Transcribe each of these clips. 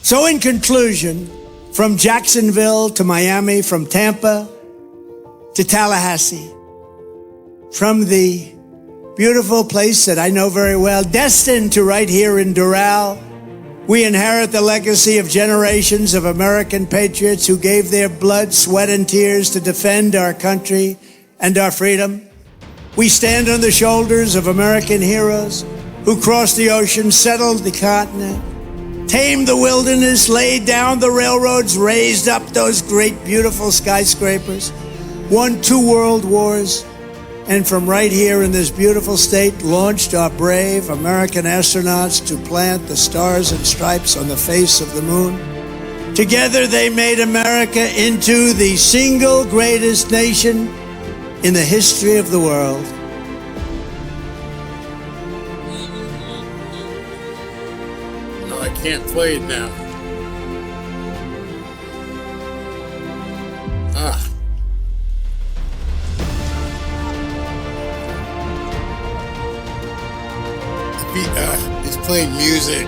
So in conclusion, from Jacksonville to Miami, from Tampa to Tallahassee, from the beautiful place that I know very well, destined to right here in Doral, we inherit the legacy of generations of American patriots who gave their blood, sweat, and tears to defend our country and our freedom. We stand on the shoulders of American heroes who crossed the ocean, settled the continent, tamed the wilderness, laid down the railroads, raised up those great, beautiful skyscrapers, won 2 world wars, and from right here in this beautiful state, launched our brave American astronauts to plant the stars and stripes on the face of the moon. Together, they made America into the single greatest nation in the history of the world. No, I can't play it now. He's playing music.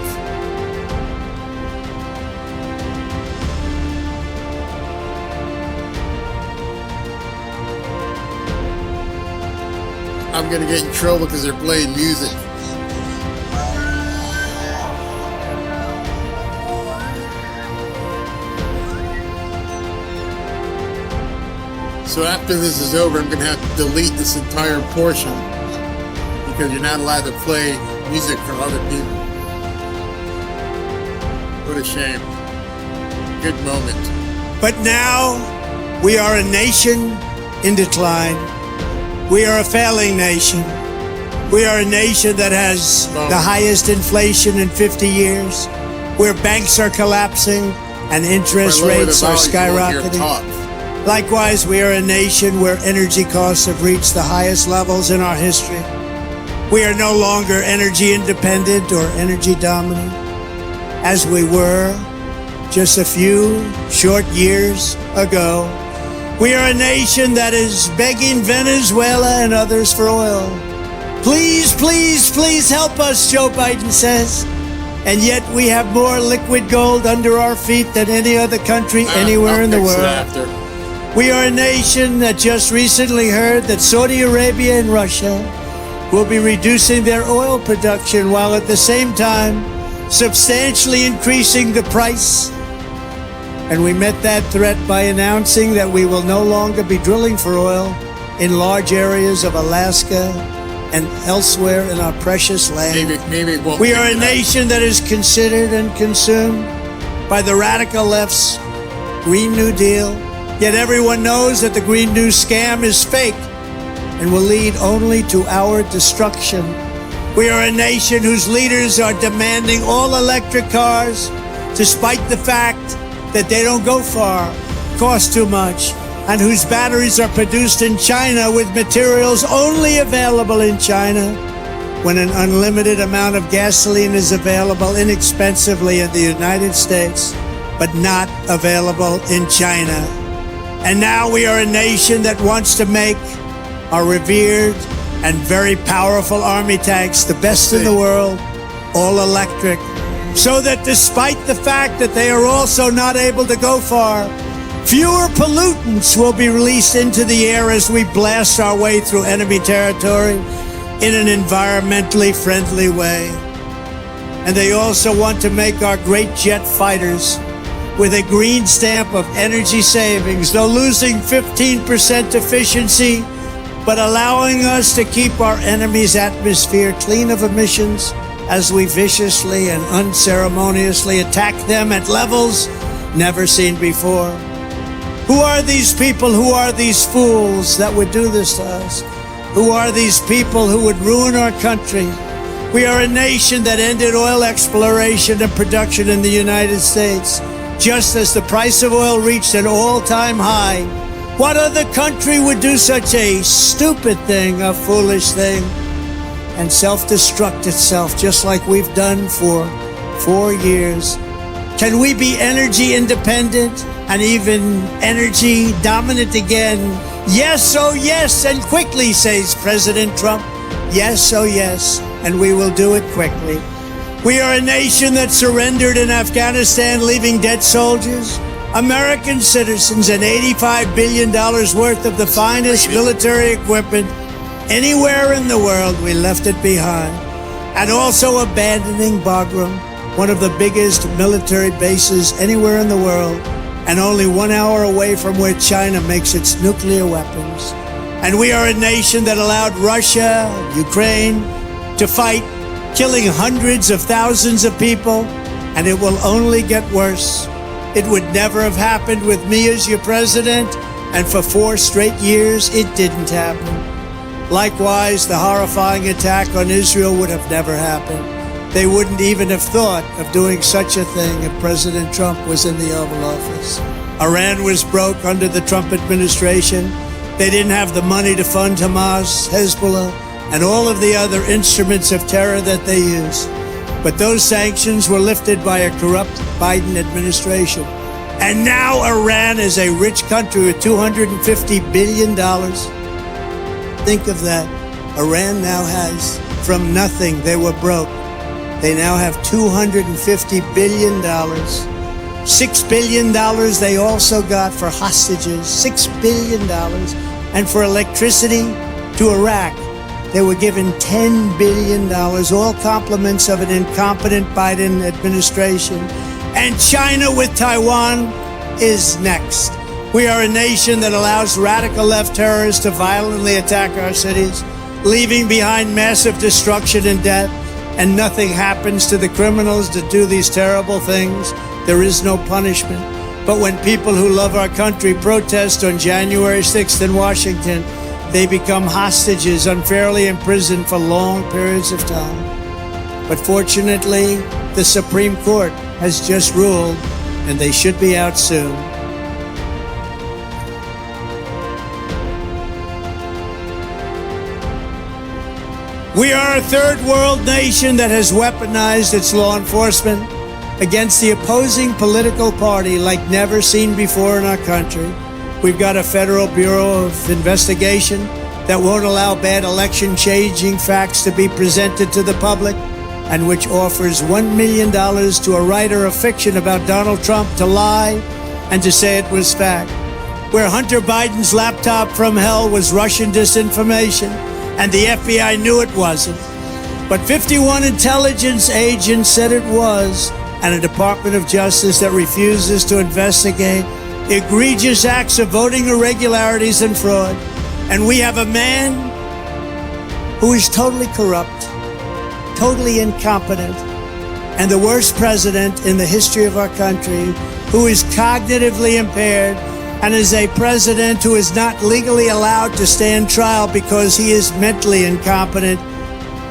I'm gonna get in trouble because they're playing music. So after this is over, I'm gonna have to delete this entire portion because you're not allowed to play music from other people. What a shame. Good moment. But now we are a nation in decline. We are a failing nation. We are a nation that has the highest inflation in 50 years, where banks are collapsing and interest rates are skyrocketing. Likewise, we are a nation where energy costs have reached the highest levels in our history. We are no longer energy independent or energy dominant as we were just a few short years ago. We are a nation that is begging Venezuela and others for oil. Please, please, please help us, Joe Biden says. And yet we have more liquid gold under our feet than any other country anywhere in the world. We are a nation that just recently heard that Saudi Arabia and Russia will be reducing their oil production while at the same time substantially increasing the price. And we met that threat by announcing that we will no longer be drilling for oil in large areas of Alaska and elsewhere in our precious land. We are a nation that is considered and consumed by the radical left's Green New Deal, yet everyone knows that the Green New scam is fake and will lead only to our destruction. We are a nation whose leaders are demanding all electric cars, despite the fact that they don't go far, cost too much, and whose batteries are produced in China with materials only available in China, when an unlimited amount of gasoline is available inexpensively in the United States, but not available in China. And now we are a nation that wants to make our revered and very powerful army tanks, the best in the world, all electric, so that despite the fact that they are also not able to go far, fewer pollutants will be released into the air as we blast our way through enemy territory in an environmentally friendly way. And they also want to make our great jet fighters with a green stamp of energy savings, though losing 15% efficiency, but allowing us to keep our enemy's atmosphere clean of emissions as we viciously and unceremoniously attack them at levels never seen before. Who are these people? Who are these fools that would do this to us? Who are these people who would ruin our country? We are a nation that ended oil exploration and production in the United States, just as the price of oil reached an all-time high. What other country would do such a stupid thing, a foolish thing, and self-destruct itself just like we've done for 4 years? Can we be energy independent and even energy dominant again? Yes, oh yes, and quickly, says President Trump. Yes, oh yes, and we will do it quickly. We are a nation that surrendered in Afghanistan, leaving dead soldiers, American citizens, and $85 billion worth of the finest military equipment anywhere in the world. We left it behind. And also abandoning Bagram, one of the biggest military bases anywhere in the world, and only 1 hour away from where China makes its nuclear weapons. And we are a nation that allowed Russia, Ukraine to fight, killing hundreds of thousands of people, and it will only get worse. It would never have happened with me as your president, and for 4 straight years, it didn't happen. Likewise, the horrifying attack on Israel would have never happened. They wouldn't even have thought of doing such a thing if President Trump was in the Oval Office. Iran was broke under the Trump administration. They didn't have the money to fund Hamas, Hezbollah, and all of the other instruments of terror that they use. But those sanctions were lifted by a corrupt Biden administration. And now Iran is a rich country with $250 billion. Think of that. Iran now has, from nothing, they were broke. They now have $250 billion. $6 billion they also got for hostages, $6 billion. And for electricity to Iraq, they were given $10 billion, all compliments of an incompetent Biden administration. And China with Taiwan is next. We are a nation that allows radical left terrorists to violently attack our cities, leaving behind massive destruction and death, and nothing happens to the criminals that do these terrible things. There is no punishment. But when people who love our country protest on January 6th in Washington, they become hostages, unfairly imprisoned for long periods of time. But fortunately, the Supreme Court has just ruled, and they should be out soon. We are a third world nation that has weaponized its law enforcement against the opposing political party like never seen before in our country. We've got a Federal Bureau of Investigation that won't allow bad election-changing facts to be presented to the public, and which offers $1 million to a writer of fiction about Donald Trump to lie and to say it was fact. Where Hunter Biden's laptop from hell was Russian disinformation, and the FBI knew it wasn't. But 51 intelligence agents said it was, and a Department of Justice that refuses to investigate egregious acts of voting irregularities and fraud. And we have a man who is totally corrupt, totally incompetent, and the worst president in the history of our country, who is cognitively impaired, and is a president who is not legally allowed to stand trial because he is mentally incompetent,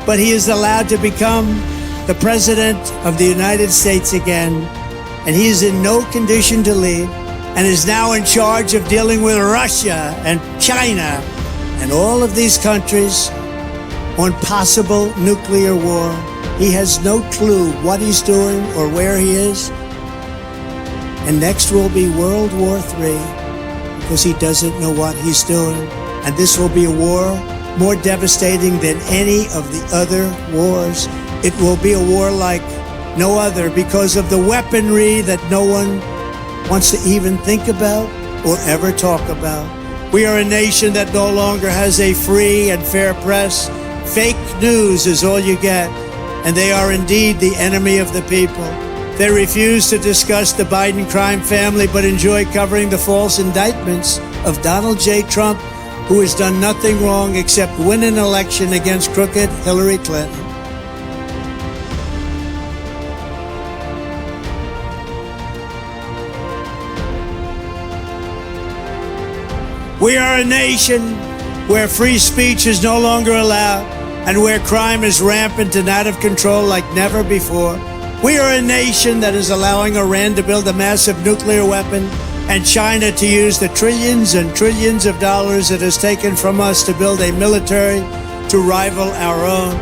but he is allowed to become the president of the United States again, and he is in no condition to lead, and is now in charge of dealing with Russia and China and all of these countries on possible nuclear war. He has no clue what he's doing or where he is. And next will be World War III, because he doesn't know what he's doing. And this will be a war more devastating than any of the other wars. It will be a war like no other because of the weaponry that no one wants to even think about or ever talk about. We are a nation that no longer has a free and fair press. Fake news is all you get, and they are indeed the enemy of the people. They refuse to discuss the Biden crime family, but enjoy covering the false indictments of Donald J. Trump, who has done nothing wrong except win an election against crooked Hillary Clinton. We are a nation where free speech is no longer allowed and where crime is rampant and out of control like never before. We are a nation that is allowing Iran to build a massive nuclear weapon and China to use the trillions and trillions of dollars it has taken from us to build a military to rival our own.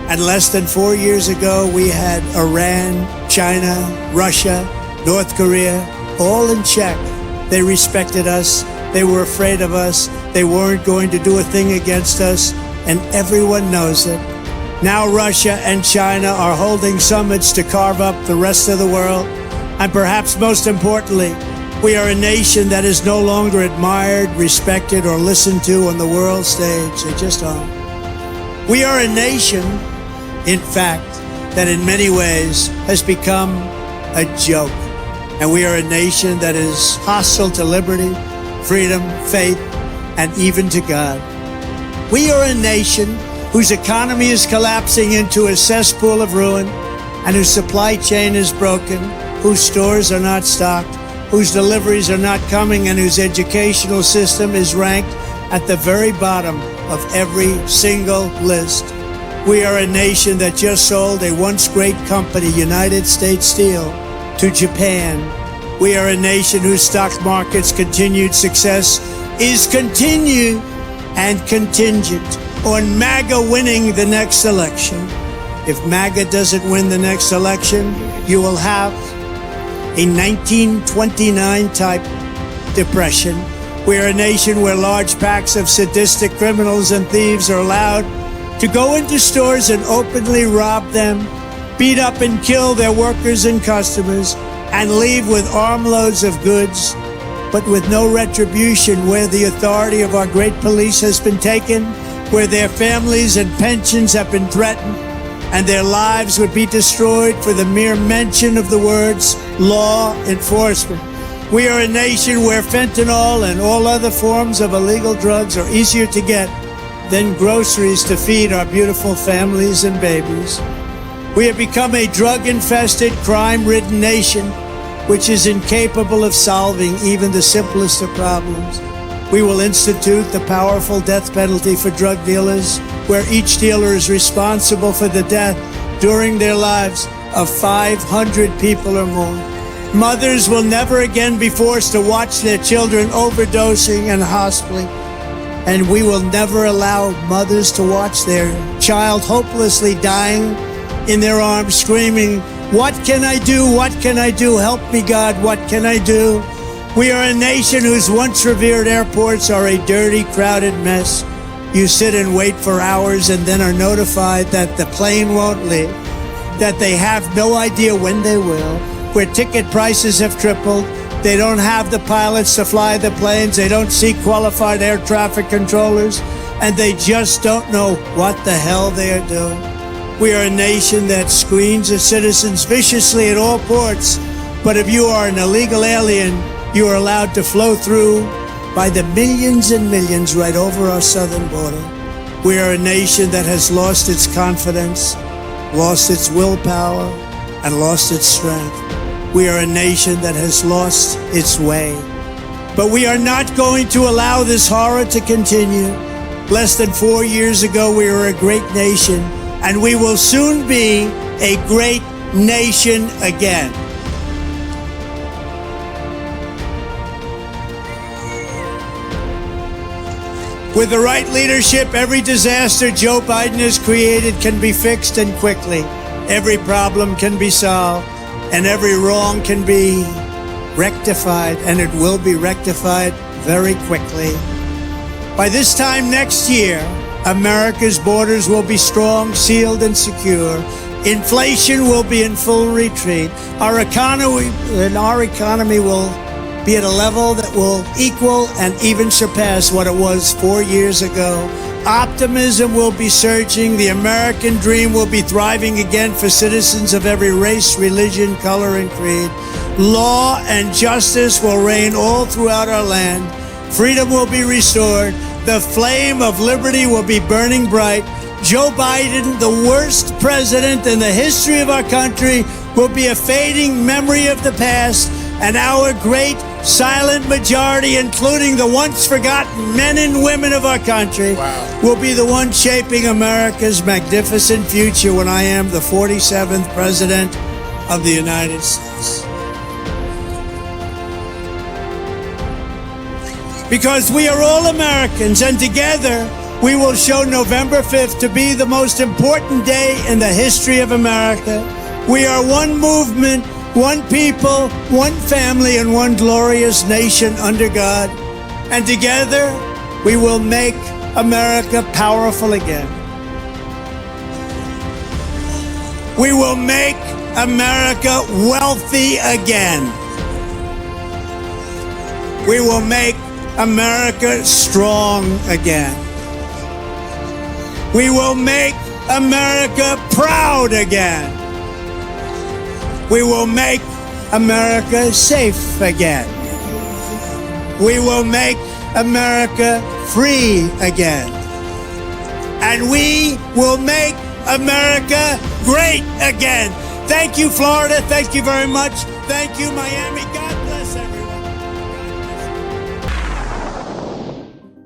And less than 4 years ago, we had Iran, China, Russia, North Korea, all in check. They respected us. They were afraid of us. They weren't going to do a thing against us. And everyone knows it. Now Russia and China are holding summits to carve up the rest of the world. And perhaps most importantly, we are a nation that is no longer admired, respected, or listened to on the world stage. They just aren't. We are a nation, in fact, that in many ways has become a joke. And we are a nation that is hostile to liberty, freedom, faith, and even to God. We are a nation whose economy is collapsing into a cesspool of ruin, and whose supply chain is broken, whose stores are not stocked, whose deliveries are not coming, and whose educational system is ranked at the very bottom of every single list. We are a nation that just sold a once great company, United States Steel, to Japan. We are a nation whose stock market's continued success is continued and contingent on MAGA winning the next election. If MAGA doesn't win the next election, you will have a 1929 type depression. We are a nation where large packs of sadistic criminals and thieves are allowed to go into stores and openly rob them, beat up and kill their workers and customers, and leave with armloads of goods, but with no retribution, where the authority of our great police has been taken, where their families and pensions have been threatened, and their lives would be destroyed for the mere mention of the words law enforcement. We are a nation where fentanyl and all other forms of illegal drugs are easier to get than groceries to feed our beautiful families and babies. We have become a drug-infested, crime-ridden nation which is incapable of solving even the simplest of problems. We will institute the powerful death penalty for drug dealers, where each dealer is responsible for the death during their lives of 500 people or more. Mothers will never again be forced to watch their children overdosing and hospitaling, and we will never allow mothers to watch their child hopelessly dying in their arms, screaming, "What can I do? What can I do? Help me, God, what can I do?" We are a nation whose once revered airports are a dirty, crowded mess. You sit and wait for hours and then are notified that the plane won't leave, that they have no idea when they will, where ticket prices have tripled. They don't have the pilots to fly the planes. They don't see qualified air traffic controllers, and they just don't know what the hell they are doing. We are a nation that screens its citizens viciously at all ports, but if you are an illegal alien, you are allowed to flow through by the millions and millions right over our southern border. We are a nation that has lost its confidence, lost its willpower, and lost its strength. We are a nation that has lost its way. But we are not going to allow this horror to continue. Less than 4 years ago, we were a great nation, and we will soon be a great nation again. With the right leadership, every disaster Joe Biden has created can be fixed, and quickly. Every problem can be solved, and every wrong can be rectified, and it will be rectified very quickly. By this time next year, America's borders will be strong, sealed, and secure. Inflation will be in full retreat. Our economy will be at a level that will equal and even surpass what it was 4 years ago. Optimism will be surging. The American dream will be thriving again for citizens of every race, religion, color, and creed. Law and justice will reign all throughout our land. Freedom will be restored. The flame of liberty will be burning bright. Joe Biden, the worst president in the history of our country, will be a fading memory of the past, and our great silent majority, including the once forgotten men and women of our country, will be the one shaping America's magnificent future when I am the 47th President of the United States. Because we are all Americans, and together we will show November 5th to be the most important day in the history of America. We are one movement, one people, one family, and one glorious nation under God. And together, we will make America powerful again. We will make America wealthy again. We will make America strong again. We will make America proud again. We will make America safe again. We will make America free again. And we will make America great again. Thank you, Florida. Thank you very much. Thank you, Miami.